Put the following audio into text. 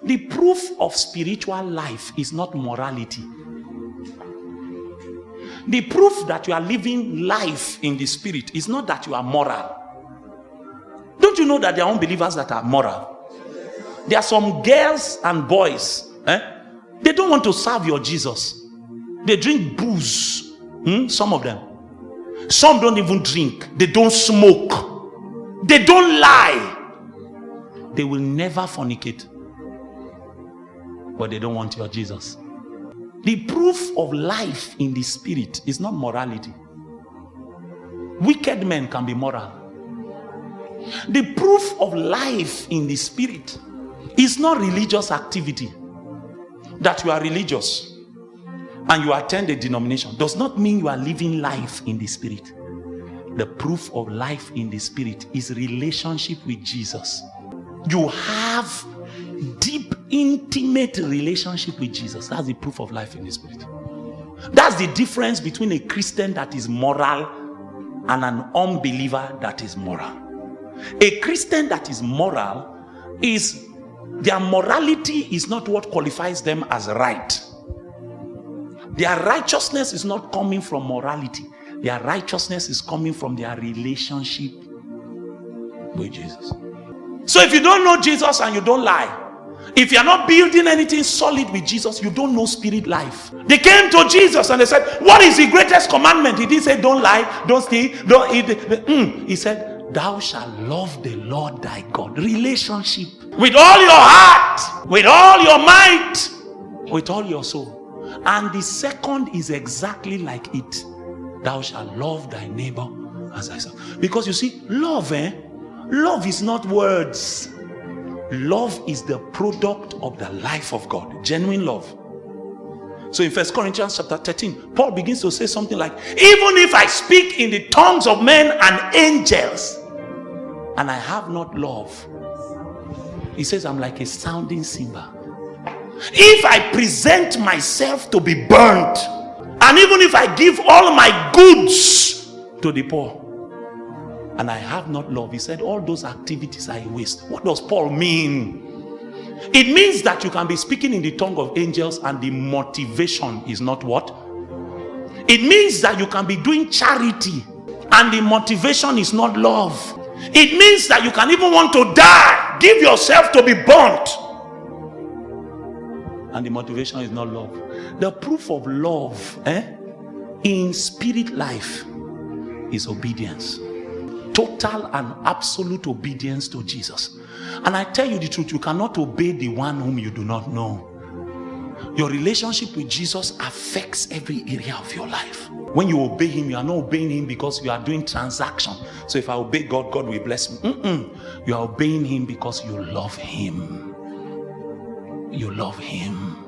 The proof of spiritual life is not morality. The proof that you are living life in the spirit is not that you are moral. Don't you know that there are unbelievers that are moral? There are some girls and boys, they don't want to serve your Jesus. They drink booze, some of them. Some don't even drink. They don't smoke. They don't lie. They will never fornicate. But they don't want your Jesus. The proof of life in the spirit is not morality. Wicked men can be moral. The proof of life in the spirit is not religious activity. That you are religious and you attend a denomination does not mean you are living life in the spirit. The proof of life in the spirit is relationship with Jesus. You have deep, intimate relationship with Jesus. That's the proof of life in the spirit. That's the difference between a Christian that is moral and an unbeliever that is moral. A Christian that is moral is, their morality is not what qualifies them as right. Their righteousness is not coming from morality. Their righteousness is coming from their relationship with Jesus. So if you don't know Jesus and you don't lie, if you are not building anything solid with Jesus, you don't know spirit life. They came to Jesus and they said, what is the greatest commandment? He didn't say don't lie, don't steal, don't eat. He said, thou shalt love the Lord thy God. Relationship. With all your heart, with all your might, with all your soul. And the second is exactly like it. Thou shalt love thy neighbor as thyself. Because you see, love is not words. Love is the product of the life of God. Genuine love. So in 1 Corinthians chapter 13, Paul begins to say something like, even if I speak in the tongues of men and angels, and I have not love, he says I'm like a sounding cymbal. If I present myself to be burnt, and even if I give all my goods to the poor, and I have not love, he said all those activities are a waste. What does Paul mean? It means that you can be speaking in the tongue of angels and the motivation is not what? It means that you can be doing charity and the motivation is not love. It means that you can even want to die, give yourself to be burnt, and the motivation is not love. The proof of love in spirit life is obedience. Total and absolute obedience to Jesus. And I tell you the truth, you cannot obey the one whom you do not know. Your relationship with Jesus affects every area of your life. When you obey him, you are not obeying him because you are doing transaction. So if I obey God, God will bless me. You are obeying him because you love him. You love him.